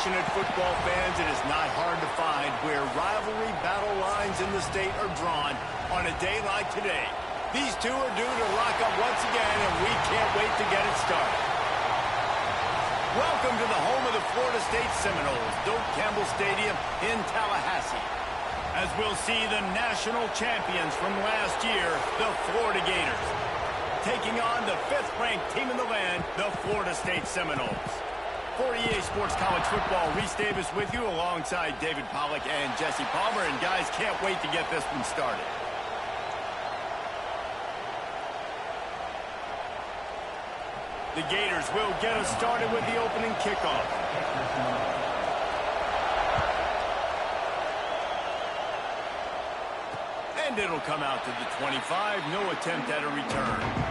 passionate football fans, it is not hard to find where rivalry battle lines in the state are drawn on a day like today. These two are due to lock up once again, and we can't wait to get it started. Welcome to the home of the Florida State Seminoles, Doak Campbell Stadium in Tallahassee, as we'll see the national champions from last year, the Florida Gators, taking on the 5th-ranked team in the land, the Florida State Seminoles. For EA Sports College Football, Reese Davis with you alongside David Pollack and Jesse Palmer, and guys, can't wait to get this one started. The Gators will get us started with the opening kickoff. And it'll come out to the 25. No attempt at a return.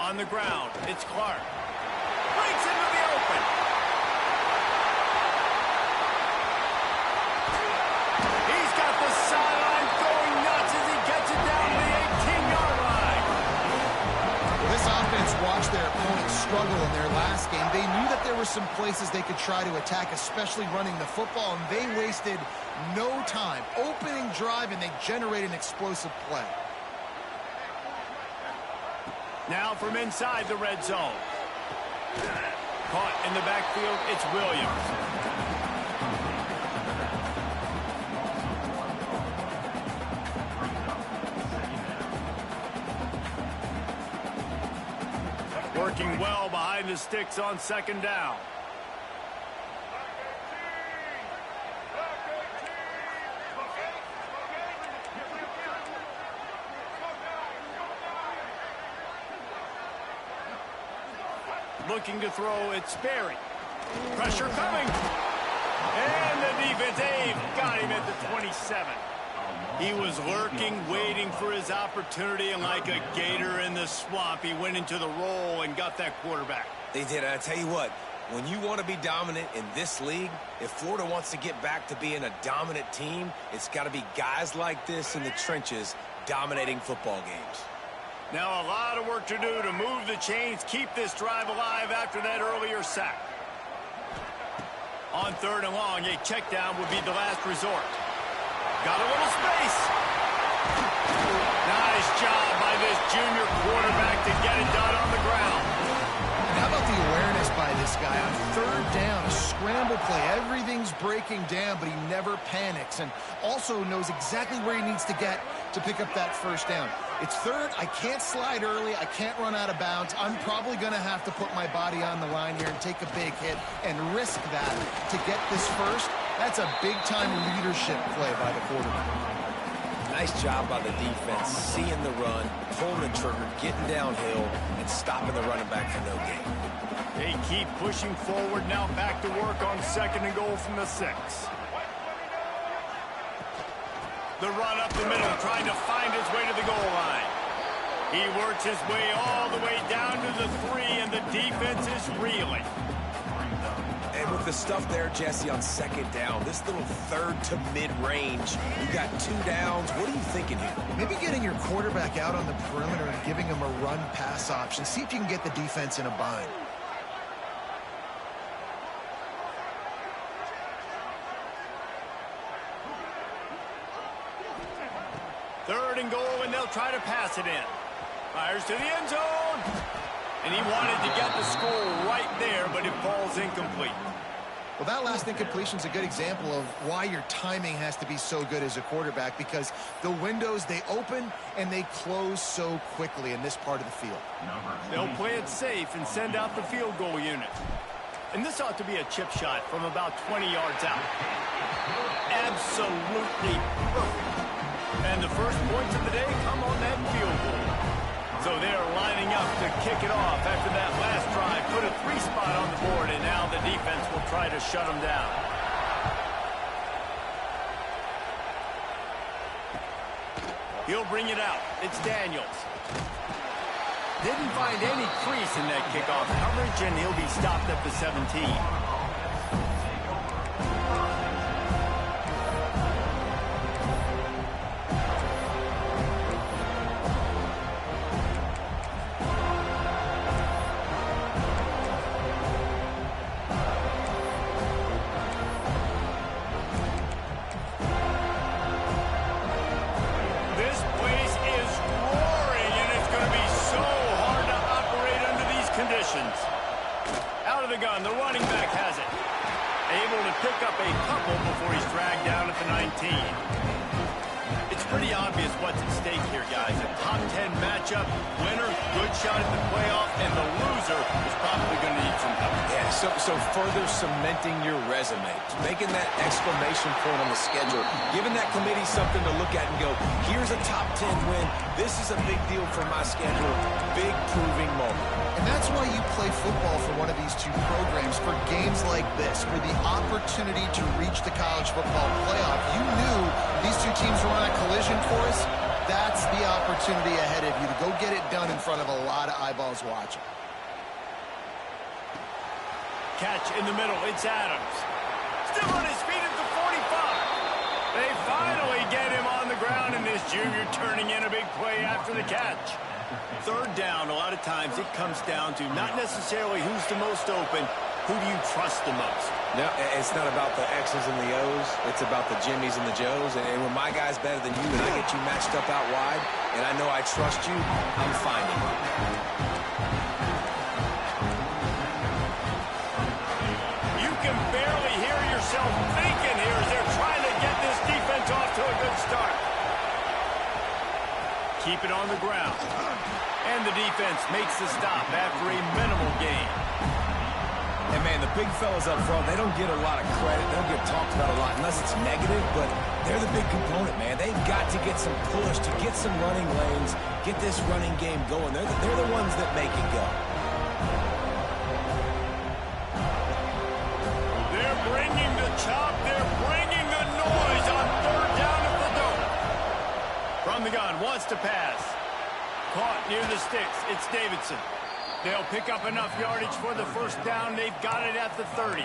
On the ground, it's Clark. Breaks into the open. He's got the sideline going nuts as he gets it down to the 18-yard line. This offense watched their opponents struggle in their last game. They knew that there were some places they could try to attack, especially running the football, and they wasted no time. Opening drive, and they generated an explosive play. Now from inside the red zone. Caught in the backfield, it's Williams. Working well behind the sticks on 2nd down. Looking to throw, it's Sperry. Pressure coming. And the defense, got him at the 27. He was lurking, waiting for his opportunity, and like a gator in the swamp, he went into the roll and got that quarterback. They did. I tell you what, when you want to be dominant in this league, if Florida wants to get back to being a dominant team, it's got to be guys like this in the trenches dominating football games. Now a lot of work to do to move the chains, keep this drive alive after that earlier sack. On 3rd and long, a check down would be the last resort. Got a little space. Nice job by this junior quarterback to get it done on the ground. And how about the awareness by this guy on 3rd down, a scramble play. Everything's breaking down, but he never panics and also knows exactly where he needs to get to pick up that 1st down. It's 3rd. I can't slide early. I can't run out of bounds. I'm probably going to have to put my body on the line here and take a big hit and risk that to get this 1st. That's a big-time leadership play by the quarterback. Nice job by the defense, seeing the run, pulling the trigger, getting downhill, and stopping the running back for no gain. They keep pushing forward, now back to work on 2nd and goal from the 6. The run up the middle, trying to find his way to the goal line. He works his way all the way down to the 3, and the defense is reeling. And with the stuff there, Jesse, on 2nd down, this little 3rd to mid-range, you got 2 downs. What are you thinking here? Maybe getting your quarterback out on the perimeter and giving him a run-pass option. See if you can get the defense in a bind. Third and goal, and they'll try to pass it in. Fires to the end zone. And he wanted to get the score right there, but it falls incomplete. Well, that last incompletion is a good example of why your timing has to be so good as a quarterback, because the windows, they open and they close so quickly in this part of the field. They'll play it safe and send out the field goal unit. And this ought to be a chip shot from about 20 yards out. Absolutely perfect. And the first points of the day come on that field goal. So they're lining up to kick it off after that last drive. Put a 3 spot on the board, and now the defense will try to shut them down. He'll bring it out. It's Daniels. Didn't find any crease in that kickoff coverage, and he'll be stopped at the 17. Out of the gun, the running back has it. Able to pick up a couple before he's dragged down at the 19. It's pretty obvious what's at stake here, guys. A top 10 matchup, winner, good shot at the playoff, and the loser is probably going to need some help. Yeah, so further cementing your resume, making that exclamation point on the schedule, giving that committee something to look at and go, here's a top 10 win. This is a big deal for my schedule. Big proving moment. And that's why you play football for one of these two programs, for games like this, for the opportunity to reach the college football playoff. You knew these two teams were on a collision course. That's the opportunity ahead of you to go get it done in front of a lot of eyeballs watching. Catch in the middle. It's Adams. Still on his feet at the 45. They finally get him on the ground, and this junior turning in a big play after the catch. Third down, a lot of times it comes down to not necessarily who's the most open, who do you trust the most? No, it's not about the X's and the O's. It's about the Jimmies and the Joes. And when my guy's better than you and I get you matched up out wide, and I know I trust you, I'm finding you. You can barely hear yourself thinking here as they're trying to get this defense off to a good start. Keep it on the ground. And the defense makes the stop after a minimal gain. And, man, the big fellas up front, they don't get a lot of credit. They don't get talked about a lot unless it's negative, but they're the big component, man. They've got to get some push, to get some running lanes, get this running game going. They're the ones that make it go. They're bringing the chop. They're bringing the noise on third down at the dome. From the gun, wants to pass. Caught near the sticks. It's Davidson. They'll pick up enough yardage for the first down. They've got it at the 30.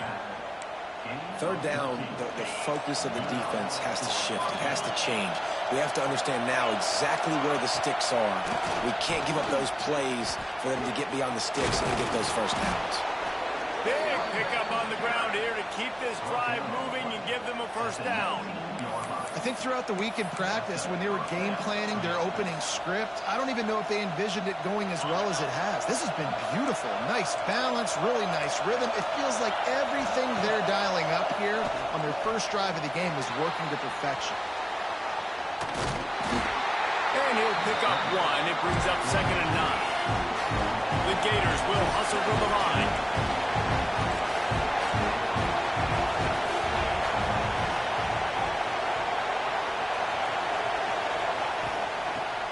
Third down, the focus of the defense has to shift. It has to change. We have to understand now exactly where the sticks are. We can't give up those plays for them to get beyond the sticks and get those first downs. Big pickup on the ground here to keep this drive moving and give them a first down. I think throughout the week in practice, when they were game planning their opening script, I don't even know if they envisioned it going as well as it has. This has been beautiful. Nice balance, really nice rhythm. It feels like everything they're dialing up here on their first drive of the game is working to perfection. And he'll pick up one. It brings up 2nd and 9. The Gators will hustle from the line.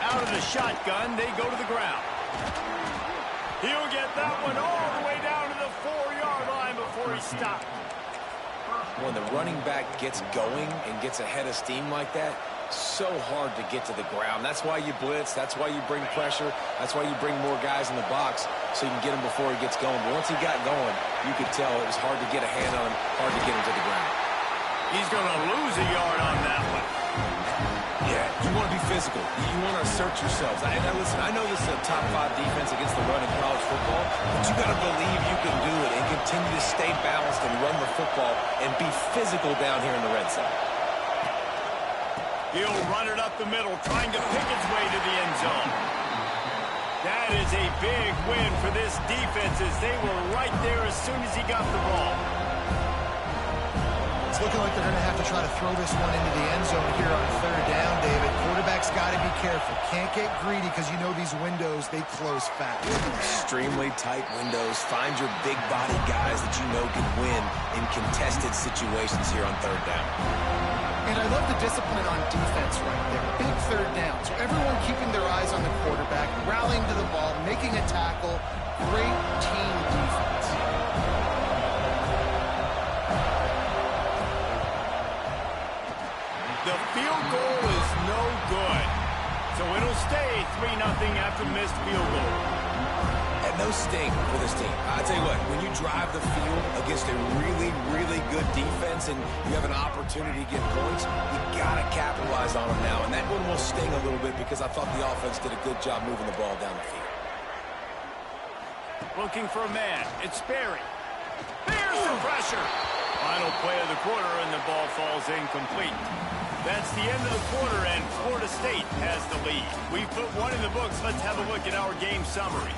Out of the shotgun, they go to the ground. He'll get that one all the way down to the 4-yard line before he stopped. When the running back gets going and gets ahead of steam like that, so hard to get to the ground. That's why you blitz. That's why you bring pressure. That's why you bring more guys in the box so you can get him before he gets going. But once he got going, you could tell it was hard to get a hand on him, hard to get him to the ground. He's going to lose a yard on that one. Yeah, you want to be physical. You want to assert yourselves. And listen, I know this is a top 5 defense against the run in college football, but you got to believe you can do it and continue to stay balanced and run the football and be physical down here in the red zone. He'll run it up the middle, trying to pick its way to the end zone. That is a big win for this defense as they were right there as soon as he got the ball. It's looking like they're going to have to try to throw this one into the end zone here on third down, David. Quarterback's got to be careful. Can't get greedy because you know these windows, they close fast. Extremely tight windows. Find your big body guys that you know can win in contested situations here on third down. And I love the discipline on defense right there. Big third down. So everyone keeping their eyes on the quarterback, rallying to the ball, making a tackle. Great team defense. The field goal is no good. So it'll stay 3-0 after missed field goal. And no sting for this team. I'll tell you what, when you drive the field against a really, really good defense and you have an opportunity to get points, you got to capitalize on them now. And that one will sting a little bit because I thought the offense did a good job moving the ball down the field. Looking for a man. It's Sperry. There's the pressure. Final play of the quarter, and the ball falls incomplete. That's the end of the quarter, and Florida State has the lead. We've put one in the books. Let's have a look at our game summary.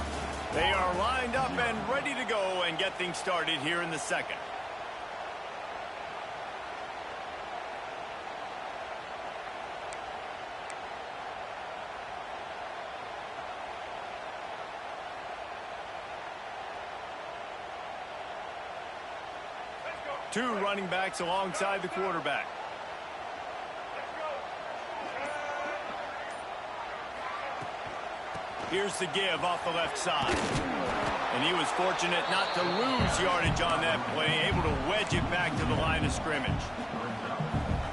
They are lined up and ready to go and get things started here in the second. Two running backs alongside the quarterback. Here's the give off the left side. And he was fortunate not to lose yardage on that play, able to wedge it back to the line of scrimmage.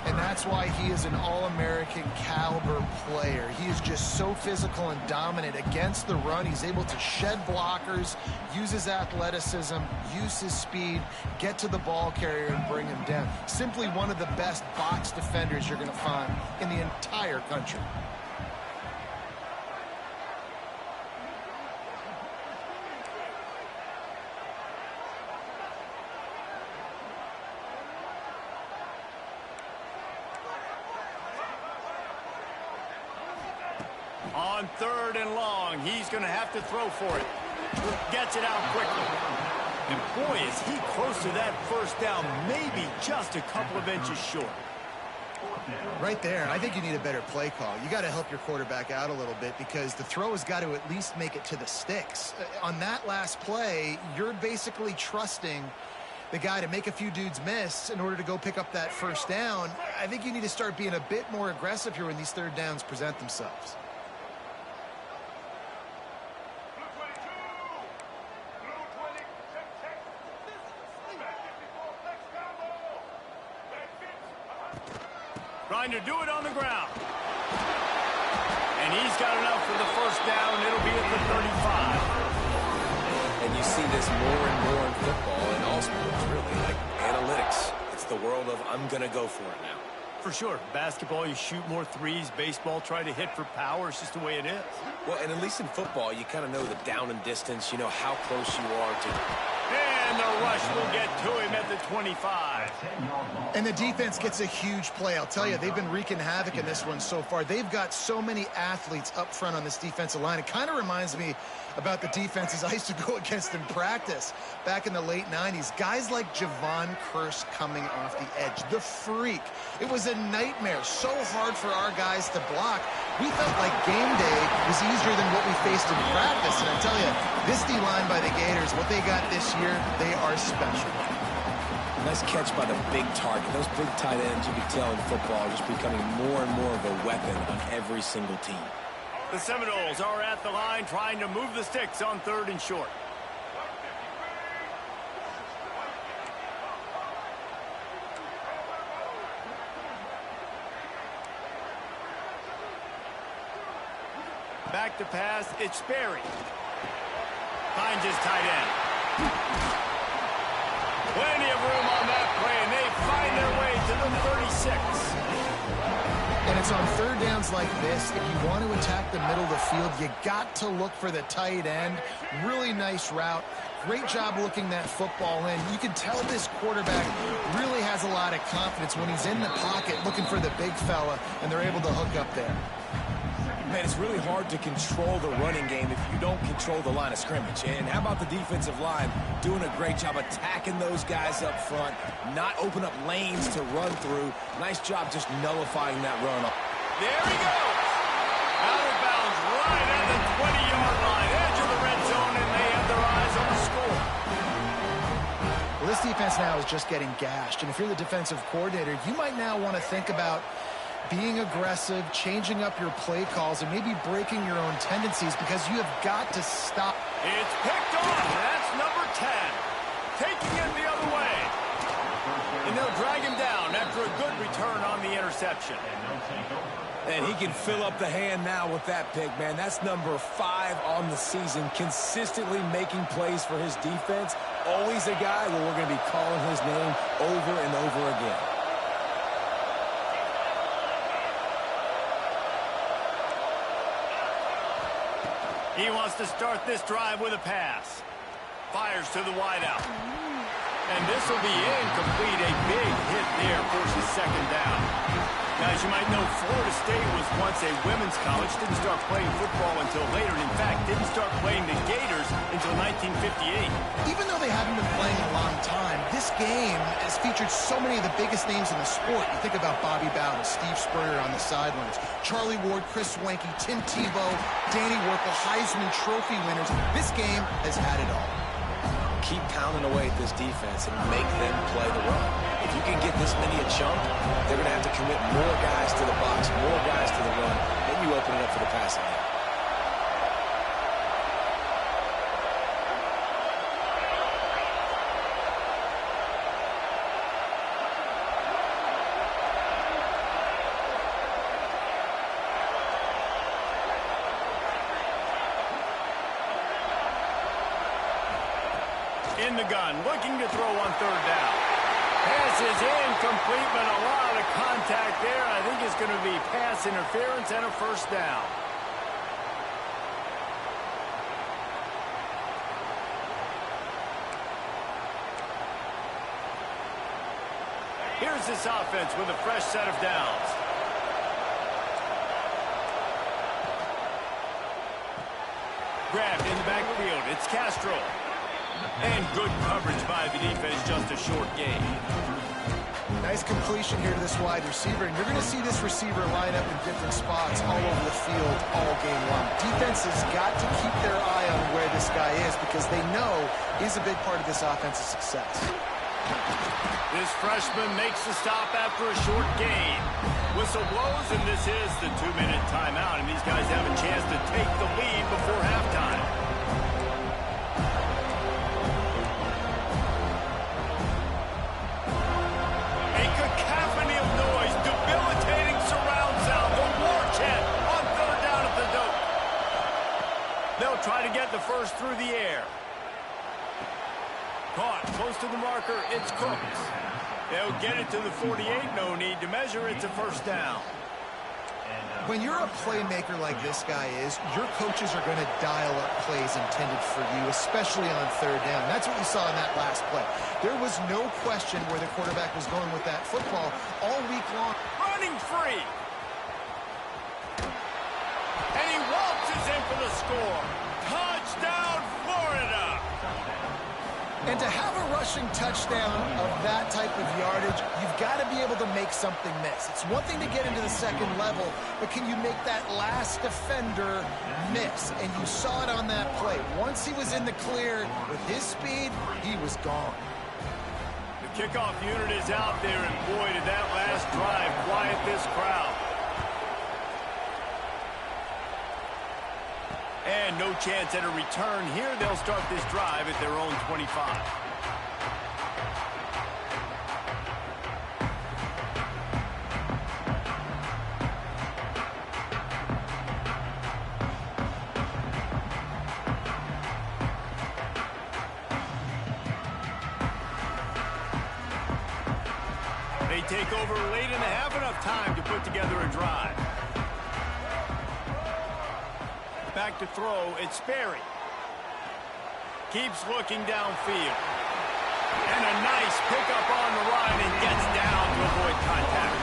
And that's why he is an All-American caliber player. He is just so physical and dominant against the run. He's able to shed blockers, use his athleticism, use his speed, get to the ball carrier and bring him down. Simply one of the best box defenders you're going to find in the entire country. On 3rd and long, he's going to have to throw for it. Gets it out quickly. And boy, is he close to that first down, maybe just a couple of inches short. Right there, I think you need a better play call. You got to help your quarterback out a little bit because the throw has got to at least make it to the sticks. On that last play, you're basically trusting the guy to make a few dudes miss in order to go pick up that first down. I think you need to start being a bit more aggressive here when these third downs present themselves. Trying to do it on the ground. And he's got enough for the first down. It'll be at the 35. And you see this more and more in football and all sports, really, like analytics. It's the world of I'm going to go for it now. For sure. Basketball, you shoot more threes. Baseball, try to hit for power. It's just the way it is. Well, and at least in football, you kind of know the down and distance. You know how close you are to... And the rush will get to him at the 25. And the defense gets a huge play. I'll tell you, they've been wreaking havoc in this one so far. They've got so many athletes up front on this defensive line. It kind of reminds me about the defenses I used to go against in practice back in the late 90s. Guys like Javon Curse coming off the edge. The freak. It was a nightmare. So hard for our guys to block. We felt like game day was easier than what we faced in practice. And I tell you, this D-line by the Gators, what they got this year, they are special. Nice catch by the big target. Those big tight ends, you can tell in football, are just becoming more and more of a weapon on every single team. The Seminoles are at the line trying to move the sticks on 3rd and short. Back to pass, it's Sperry. Finds his tight end. Plenty of room on that play, and they find their way to the 36. And it's on third downs like this. If you want to attack the middle of the field, you got to look for the tight end. Really nice route. Great job looking that football in. You can tell this quarterback really has a lot of confidence when he's in the pocket looking for the big fella, and they're able to hook up there. Man, it's really hard to control the running game if you don't control the line of scrimmage. And how about the defensive line doing a great job attacking those guys up front, not open up lanes to run through. Nice job just nullifying that run. There he goes. Out of bounds right at the 20-yard line, edge of the red zone, and they have their eyes on the score. Well, this defense now is just getting gashed. And if you're the defensive coordinator, you might now want to think about being aggressive, changing up your play calls, and maybe breaking your own tendencies because you have got to stop. It's picked off. That's number 10. Taking it the other way. And they'll drag him down after a good return on the interception. And he can fill up the hand now with that pick, man. That's number 5 on the season, consistently making plays for his defense. Always a guy where we're going to be calling his name over and over again. He wants to start this drive with a pass. Fires to the wideout. And this will be incomplete. A big hit there forces second down. Guys, you might know Florida State was once a women's college. Didn't start playing football until later. And in fact, didn't start playing the Gators until 1958. Even though they haven't been playing a long time, this game has featured so many of the biggest names in the sport. You think about Bobby Bowden, Steve Spurrier on the sidelines, Charlie Ward, Chris Wenke, Tim Tebow, Danny Werkel, Heisman Trophy winners. This game has had it all. Keep pounding away at this defense and make them play the run. If you can get this many a chunk, they're going to have to commit more guys to the box, more guys to the run. Then you open it up for the passing game. In the gun, looking to throw on third down. Pass is incomplete, but a lot of contact there. I think it's going to be pass interference and a first down. Here's this offense with a fresh set of downs. Grabbed in the backfield. It's Castro. And good coverage by the defense, just a short gain. Nice completion here to this wide receiver, and you're going to see this receiver line up in different spots all over the field all game long. Defense has got to keep their eye on where this guy is because they know he's a big part of this offense's success. This freshman makes the stop after a short gain. Whistle blows, and this is the 2-minute timeout, and these guys have a chance to take the lead before halftime. They'll try to get the first through the air. Caught close to the marker. It's Cooks. They'll get it to the 48. No need to measure. It's a first down. When you're a playmaker like this guy is, your coaches are going to dial up plays intended for you, especially on third down. That's what we saw in that last play. There was no question where the quarterback was going with that football all week long. Running free. And he waltzes in for the score. Touchdown, Florida! And to have a rushing touchdown of that type of yardage, you've got to be able to make something miss. It's one thing to get into the second level, but can you make that last defender miss? And you saw it on that play. Once he was in the clear, with his speed, he was gone. The kickoff unit is out there, and boy, did that last drive quiet this crowd. And no chance at a return here. They'll start this drive at their own 25. They take over late and have enough time to put together a drive. Back to throw, it's Sperry. Keeps looking downfield. And a nice pickup on the line and gets down to avoid contact.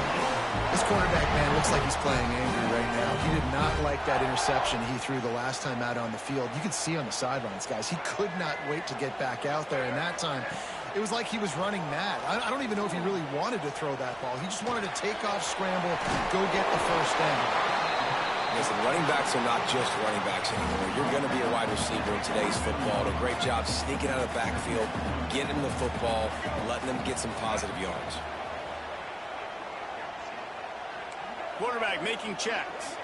This quarterback, man, looks like he's playing angry right now. He did not like that interception he threw the last time out on the field. You could see on the sidelines, guys, he could not wait to get back out there. And that time, it was like he was running mad. I don't even know if he really wanted to throw that ball. He just wanted to take off, scramble, go get the first down. Listen, running backs are not just running backs anymore. You're going to be a wide receiver in today's football. A great job sneaking out of the backfield, getting them the football, and letting them get some positive yards. Quarterback making checks.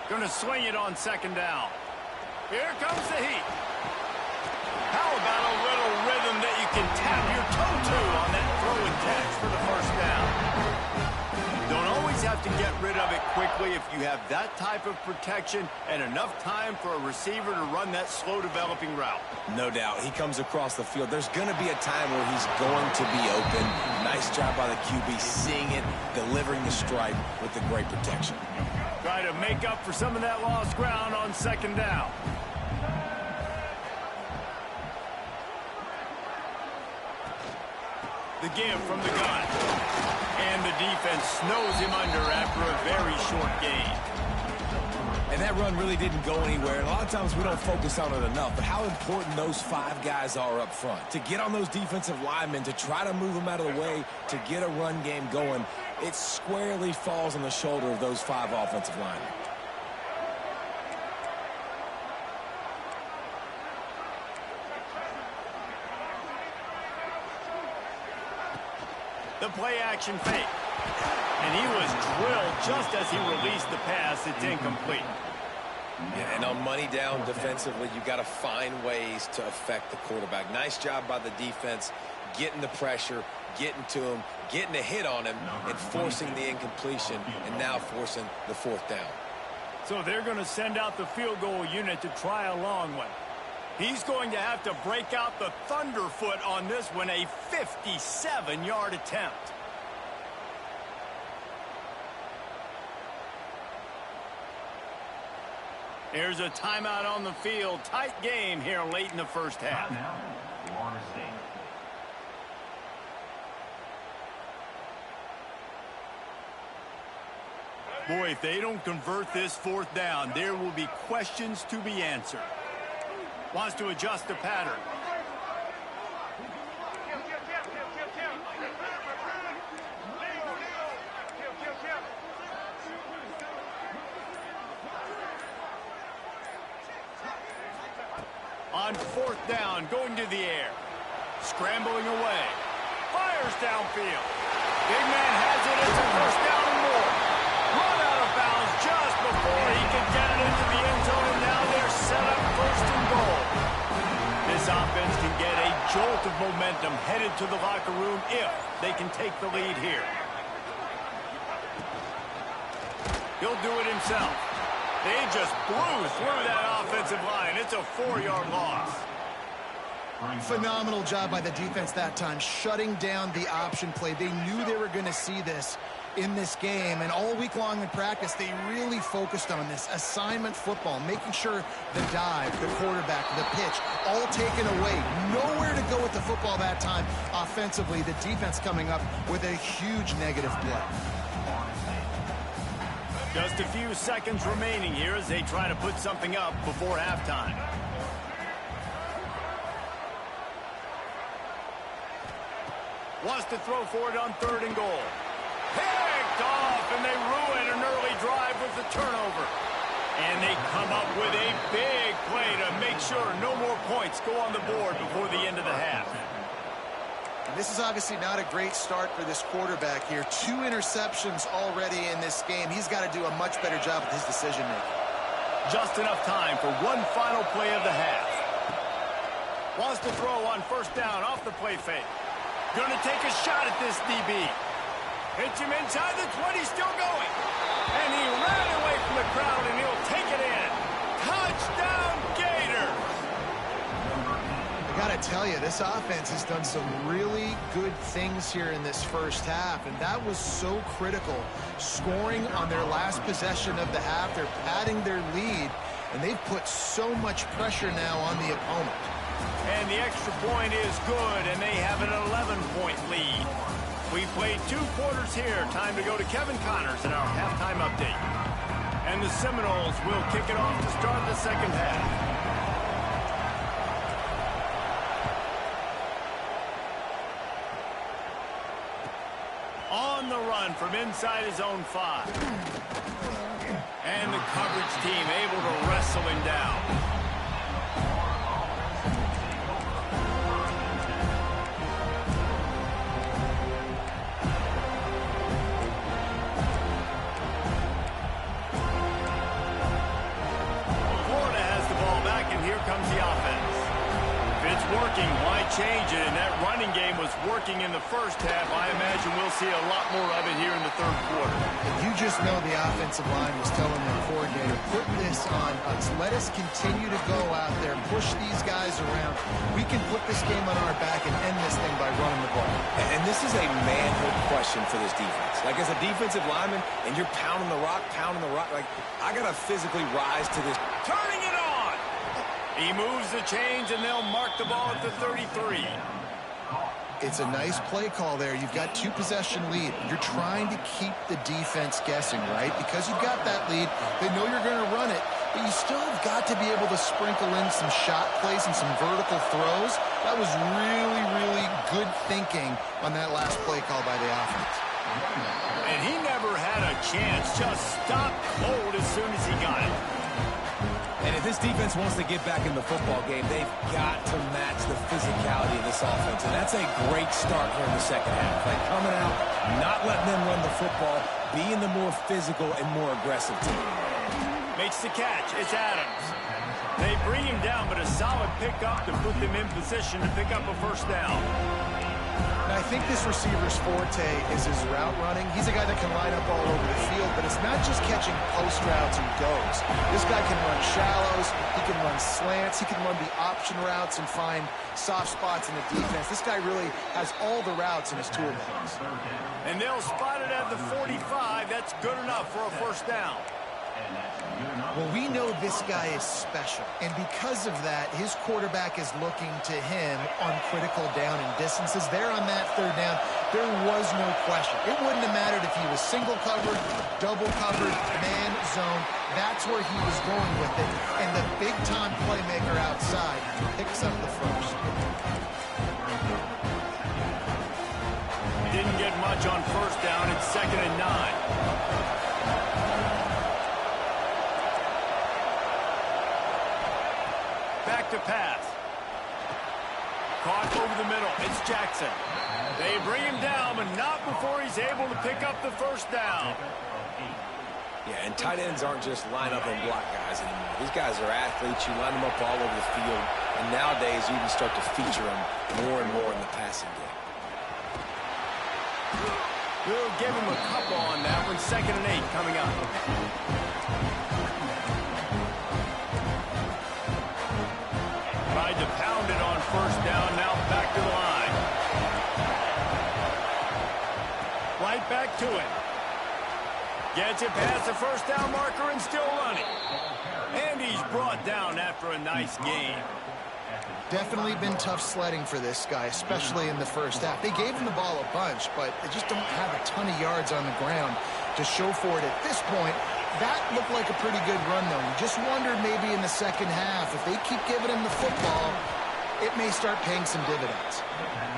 Going to swing it on second down. Here comes the heat. How about a little rhythm that you can tap your toe to on that throw and catch for the first down? Don't always have to get rid of it quickly if you have that type of protection and enough time for a receiver to run that slow-developing route. No doubt. He comes across the field. There's going to be a time where he's going to be open. Nice job by the QB seeing it, delivering the strike with the great protection. Try to make up for some of that lost ground on second down. The give from the gun. And the defense snows him under after a very short gain. And that run really didn't go anywhere. And a lot of times we don't focus on it enough. But how important those 5 guys are up front. To get on those defensive linemen, to try to move them out of the way, to get a run game going, it squarely falls on the shoulder of those 5 offensive linemen. The play-action fake. And he was drilled just as he released the pass. It's incomplete. Yeah, and on money down defensively, you've got to find ways to affect the quarterback. Nice job by the defense, getting the pressure, getting to him, getting a hit on him, and forcing the incompletion, and now forcing the 4th down. So they're going to send out the field goal unit to try a long one. He's going to have to break out the thunderfoot on this one, a 57-yard attempt. There's a timeout on the field. Tight game here late in the first half. Boy, if they don't convert this 4th down, there will be questions to be answered. Wants to adjust the pattern. On 4th down, going to the air. Scrambling away. Fires downfield. Big man has it. It's a 1st down and more. Run out of bounds just before he can get it into the end zone, and now they're set up 1st and goal. This offense can get a jolt of momentum headed to the locker room if they can take the lead here. He'll do it himself. They just blew through that offensive line. It's a 4-yard loss. Phenomenal job by the defense that time, shutting down the option play. They knew they were going to see this in this game, and all week long in practice, they really focused on this assignment football, making sure the dive, the quarterback, the pitch, all taken away. Nowhere to go with the football that time. Offensively, the defense coming up with a huge negative play. Just a few seconds remaining here as they try to put something up before halftime. Wants to throw for it on 3rd and goal. Picked off, and they ruin an early drive with the turnover. And they come up with a big play to make sure no more points go on the board before the end of the half. And this is obviously not a great start for this quarterback here. 2 interceptions already in this game. He's got to do a much better job with his decision-making. Just enough time for one final play of the half. Wants to throw on 1st down off the play fake. Going to take a shot at this DB. Hits him inside the 20, still going. And he ran away from the crowd, and he'll take it in. Touchdown, Gators! I got to tell you, this offense has done some really good things here in this first half, and that was so critical. Scoring on their last possession of the half, they're padding their lead, and they've put so much pressure now on the opponent. And the extra point is good, and they have an 11-point lead. We played 2 quarters here. Time to go to Kevin Connors in our halftime update. And the Seminoles will kick it off to start the second half. On the run from inside his own 5. And the coverage team able to wrestle him down. Comes the offense. If it's working, why change it? And that running game was working in the first half. I imagine we'll see a lot more of it here in the third quarter. You just know the offensive line was telling their coordinator, put this on us. Let us continue to go out there, push these guys around. We can put this game on our back and end this thing by running the ball. And this is a manhood question for this defense. Like, as a defensive lineman, and you're pounding the rock, like, I got to physically rise to this. Turning it on! He moves the chains, and they'll mark the ball at the 33. It's a nice play call there. You've got 2-possession lead. You're trying to keep the defense guessing, right? Because you've got that lead, they know you're going to run it, but you still have got to be able to sprinkle in some shot plays and some vertical throws. That was really, really good thinking on that last play call by the offense. And he never had a chance. Just stopped cold as soon as he got it. And if this defense wants to get back in the football game, they've got to match the physicality of this offense. And that's a great start here in the second half. Like, coming out, not letting them run the football, being the more physical and more aggressive team. Makes the catch. It's Adams. They bring him down, but a solid pickup to put them in position to pick up a first down. Now, I think this receiver's forte is his route running. He's a guy that can line up all over the field, but it's not just catching post routes and goes. This guy can run shallows, he can run slants, he can run the option routes and find soft spots in the defense. This guy really has all the routes in his toolbox. And they'll spot it at the 45. That's good enough for a first down. Well, we know this guy is special, and because of that, his quarterback is looking to him on critical down and distances. There on that third down, there was no question. It wouldn't have mattered if he was single covered, double covered, man zone. That's where he was going with it, and the big-time playmaker outside picks up the first. Didn't get much on first down. It's 2nd and 9. Back to pass. Caught over the middle. It's Jackson. They bring him down, but not before he's able to pick up the first down. Yeah, and tight ends aren't just line up and block guys anymore. These guys are athletes. You line them up all over the field. And nowadays, you can start to feature them more and more in the passing game. We'll give him a couple on that one. 2nd and 8 coming up. Tried to pound it on first down, now back to the line. Right back to it. Gets it past the first down marker and still running. And he's brought down after a nice game. Definitely been tough sledding for this guy, especially in the first half. They gave him the ball a bunch, but they just don't have a ton of yards on the ground to show for it at this point. That looked like a pretty good run, though. You just wondered maybe in the second half, if they keep giving him the football, it may start paying some dividends.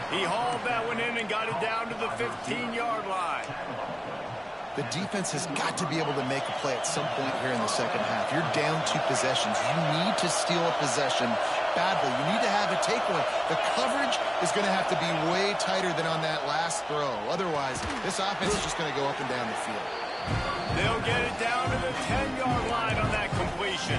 He hauled that one in and got it down to the 15-yard line. The defense has got to be able to make a play at some point here in the second half. You're down 2 possessions. You need to steal a possession badly. You need to have a take one. The coverage is going to have to be way tighter than on that last throw. Otherwise, this offense is just going to go up and down the field. They'll get it down to the 10-yard line on that completion.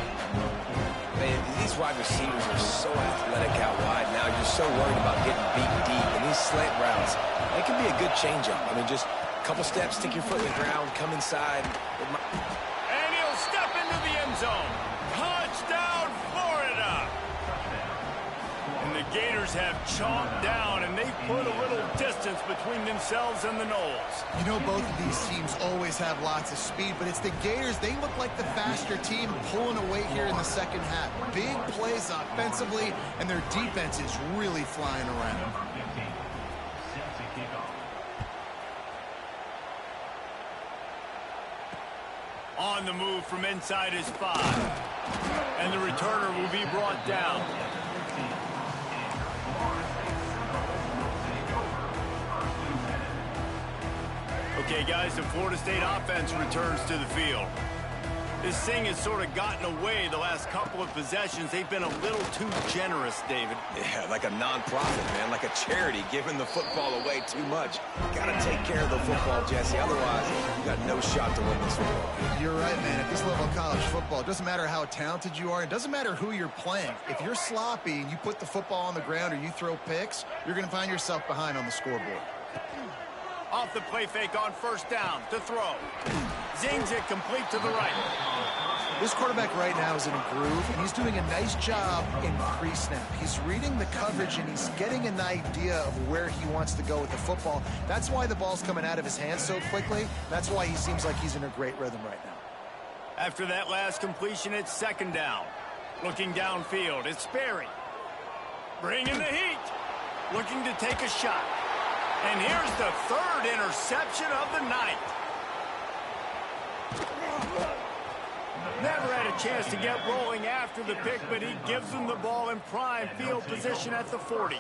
Man, these wide receivers are so athletic out wide now. You're so worried about getting beat deep. And these slant routes, they can be a good change-up. I mean, just a couple steps, stick your foot in the ground, come inside. And he'll step into the end zone. Touchdown, Florida! And the Gators have chomped down, and they've put a little distance between themselves and the Noles. You know, both of these teams always have lots of speed, but it's the Gators. They look like the faster team pulling away here in the second half. Big plays offensively, and their defense is really flying around. On the move from inside his 5. And the returner will be brought down. Okay, guys, the Florida State offense returns to the field. This thing has sort of gotten away the last couple of possessions. They've been a little too generous, David. Yeah, like a non-profit, man, like a charity, giving the football away too much. Got to take care of the football, Jesse. Otherwise, you got no shot to win this football. You're right, man. At this level of college football, it doesn't matter how talented you are. It doesn't matter who you're playing. If you're sloppy and you put the football on the ground or you throw picks, you're going to find yourself behind on the scoreboard. Off the play fake on first down to throw. Zings it complete to the right. This quarterback right now is in a groove, and he's doing a nice job in pre-snap. He's reading the coverage, and he's getting an idea of where he wants to go with the football. That's why the ball's coming out of his hands so quickly. That's why he seems like he's in a great rhythm right now. After that last completion, it's second down. Looking downfield, it's Sperry. Bringing the heat. Looking to take a shot. And here's the third interception of the night. Never had a chance to get rolling after the pick, but he gives them the ball in prime field position at the 40.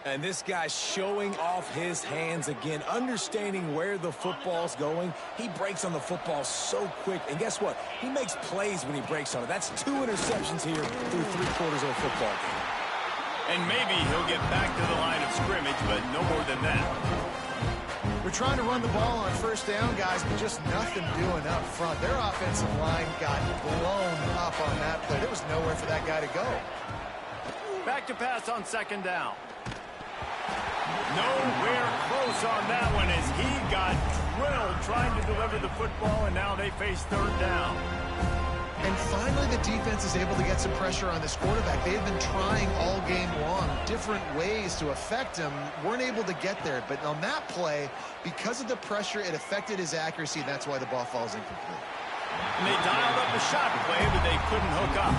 And this guy's showing off his hands again, understanding where the football's going. He breaks on the football so quick. And guess what? He makes plays when he breaks on it. That's 2 interceptions here through 3/4 of a football game. And maybe he'll get back to the line of scrimmage, but no more than that. We're trying to run the ball on first down, guys, but just nothing doing up front. Their offensive line got blown up on that play. There was nowhere for that guy to go. Back to pass on second down. Nowhere close on that one as he got drilled trying to deliver the football, and now they face third down. And finally, the defense is able to get some pressure on this quarterback. They have been trying all game long different ways to affect him. Weren't able to get there. But on that play, because of the pressure, it affected his accuracy, and that's why the ball falls incomplete. And they dialed up a shot play, but they couldn't hook up.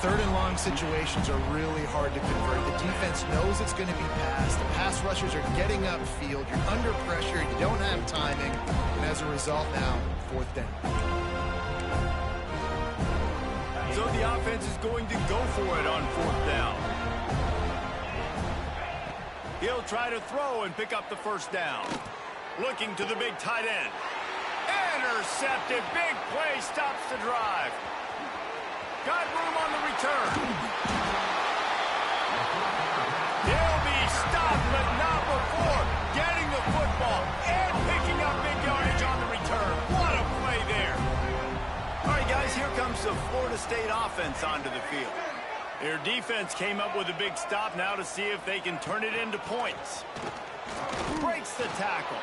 Third and long situations are really hard to convert. The defense knows it's going to be passed. The pass rushers are getting upfield. You're under pressure. You don't have timing. And as a result now, fourth down. So the offense is going to go for it on fourth down. He'll try to throw and pick up the first down. Looking to the big tight end. Intercepted. Big play stops the drive. Got room on the return. He'll be stopped, but not before getting the football and picking up big yardage on the return. What a play there. All right, guys, here comes the Florida State offense onto the field. Their defense came up with a big stop now to see if they can turn it into points. Breaks the tackle.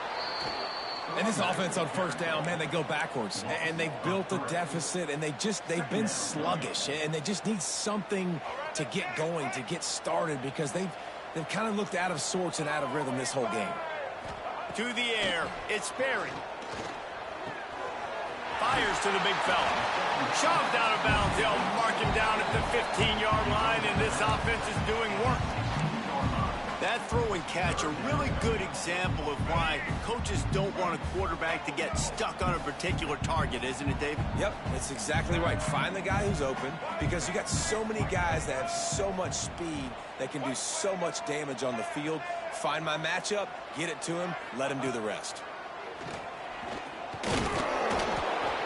And this offense on first down, man, they go backwards. And they've built a deficit, and they've been sluggish. And they just need something to get going, to get started, because they've kind of looked out of sorts and out of rhythm this whole game. To the air, it's Sperry. Fires to the big fella. Shoved out of bounds. They'll mark him down at the 15-yard line, and this offense is doing work. That throw and catch, a really good example of why coaches don't want a quarterback to get stuck on a particular target, isn't it, David? Yep, it's exactly right. Find the guy who's open, because you got so many guys that have so much speed that can do so much damage on the field. Find my matchup, get it to him, let him do the rest.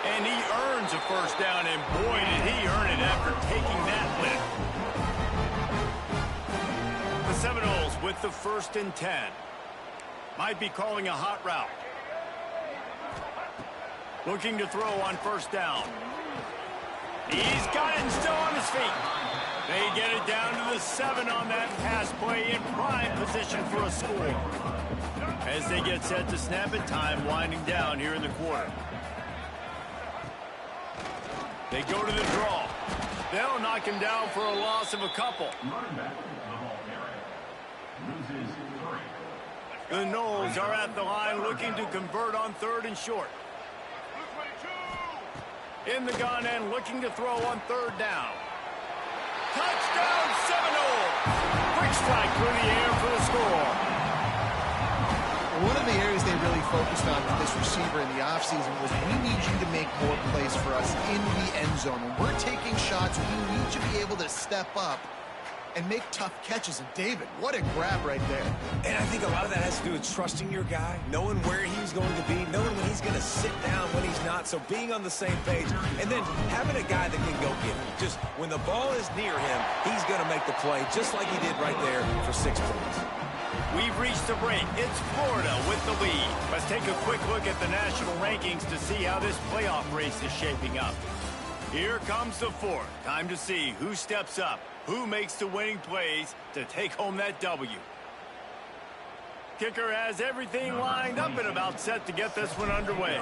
And he earns a first down, and boy, did he earn it after taking that lift. The Seminoles with the 1st and 10. Might be calling a hot route. Looking to throw on first down. He's got it and still on his feet. They get it down to the 7 on that pass play in prime position for a score. As they get set to snap it, time winding down here in the quarter. They go to the draw. They'll knock him down for a loss of a couple. The Noles are at the line looking to convert on 3rd and short. In the gun and looking to throw on 3rd down. Touchdown Seminoles! Quick strike through the air for the score. One of the areas they really focused on with this receiver in the offseason was, we need you to make more plays for us in the end zone. When we're taking shots, we need you to be able to step up and make tough catches. And David, what a grab right there. And I think a lot of that has to do with trusting your guy, knowing where he's going to be, knowing when he's going to sit down, when he's not. So being on the same page and then having a guy that can go get it. Just when the ball is near him, he's going to make the play just like he did right there for 6 points. We've reached the break. It's Florida with the lead. Let's take a quick look at the national rankings to see how this playoff race is shaping up. Here comes the fourth. Time to see who steps up, who makes the winning plays to take home that W. Kicker has everything lined up and about set to get this one underway.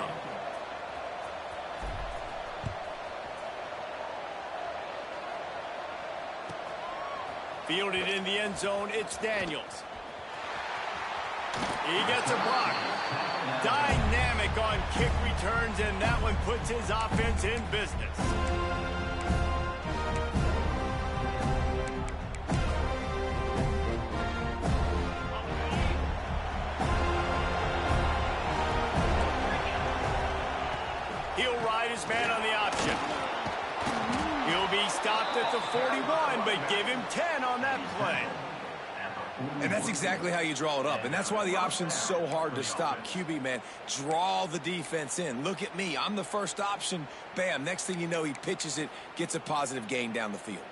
Fielded in the end zone, it's Daniels. He gets a block. Dynamic on kick returns, and that one puts his offense in business. He'll ride his man on the option. He'll be stopped at the 41, but give him 10 on that play. And that's exactly how you draw it up. And that's why the option's so hard to stop. QB, man, draw the defense in. Look at me. I'm the first option. Bam. Next thing you know, he pitches it, gets a positive gain down the field.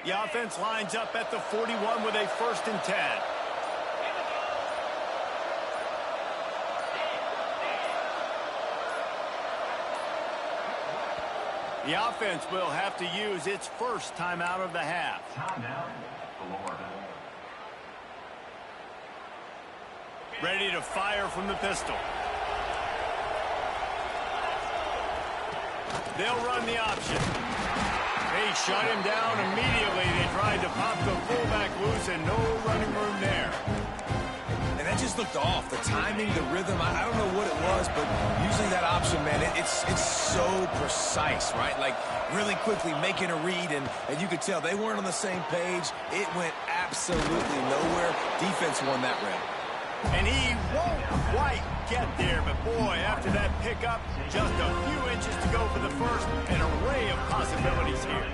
The offense lines up at the 41 with a 1st and 10. The offense will have to use its first timeout of the half. Ready to fire from the pistol. They'll run the option. They shut him down immediately. They tried to pop the fullback loose and no running room there. And that just looked off. The timing, the rhythm, I don't know what it was, but usually that option, man, it's so precise, right? Like really quickly making a read, and you could tell they weren't on the same page. It went absolutely nowhere. Defense won that round. And he won't quite get there, but boy, after that pickup, just a few inches to go for the first. An array of possibilities here.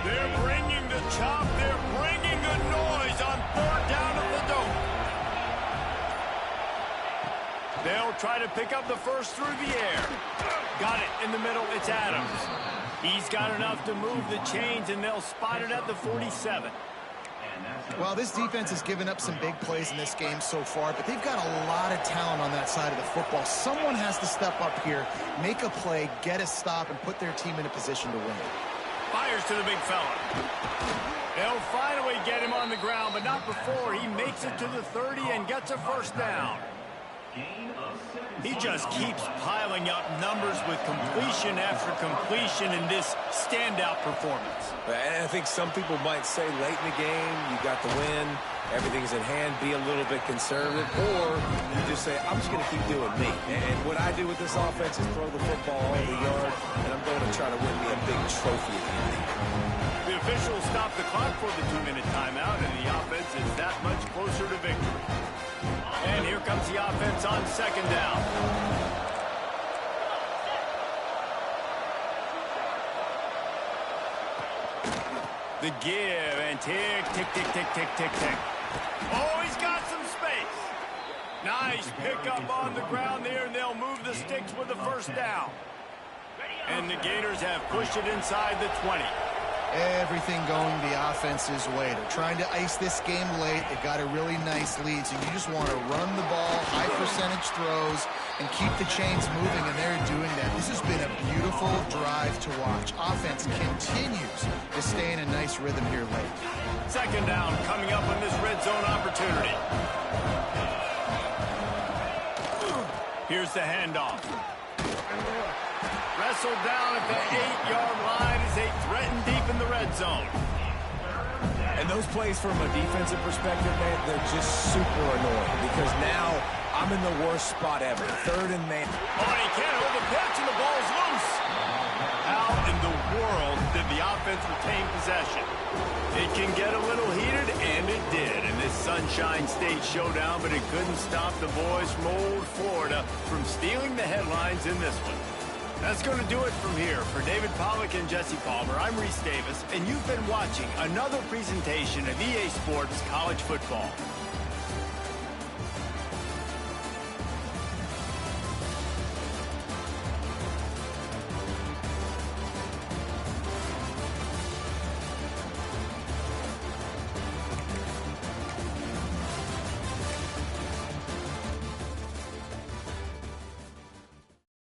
They're bringing the chop. They're bringing the noise on 4th down at the dome. They'll try to pick up the first through the air. Got it in the middle. It's Adams. He's got enough to move the chains, and they'll spot it at the 47. Well, this defense has given up some big plays in this game so far, but they've got a lot of talent on that side of the football. Someone has to step up here, make a play, get a stop, and put their team in a position to win. Fires to the big fella. They'll finally get him on the ground, but not before he makes it to the 30 and gets a 1st down. He just keeps piling up numbers with completion after completion in this standout performance. And I think some people might say late in the game, you got the win, everything's in hand, be a little bit conservative, or you just say, I'm just going to keep doing me. And what I do with this offense is throw the football all over the yard, and I'm going to try to win me a big trophy at the end. The officials stop the clock for the 2-minute timeout, and the offense is that much closer to victory. And here comes the offense on 2nd down. The give and tick, tick, tick, tick, tick, tick, tick. Oh, he's got some space. Nice pickup on the ground there, and they'll move the sticks with the 1st down. And the Gators have pushed it inside the 20. Everything going the offense's way. They're trying to ice this game late. They've got a really nice lead, so you just want to run the ball, high percentage throws, and keep the chains moving, and they're doing that. This has been a beautiful drive to watch. Offense continues to stay in a nice rhythm here late. 2nd down coming up on this red zone opportunity. Here's the handoff. Wrestled down at the 8-yard line as they threaten deep in the red zone. And those plays from a defensive perspective, man, they're just super annoying because now I'm in the worst spot ever. 3rd and man. Oh, and he can't hold the pitch, and the ball's loose. How in the world did the offense retain possession? It can get a little heated, and it did in this Sunshine State showdown, but it couldn't stop the boys from old Florida from stealing the headlines in this one. That's going to do it from here. For David Pollack and Jesse Palmer, I'm Reese Davis, and you've been watching another presentation of EA Sports College Football.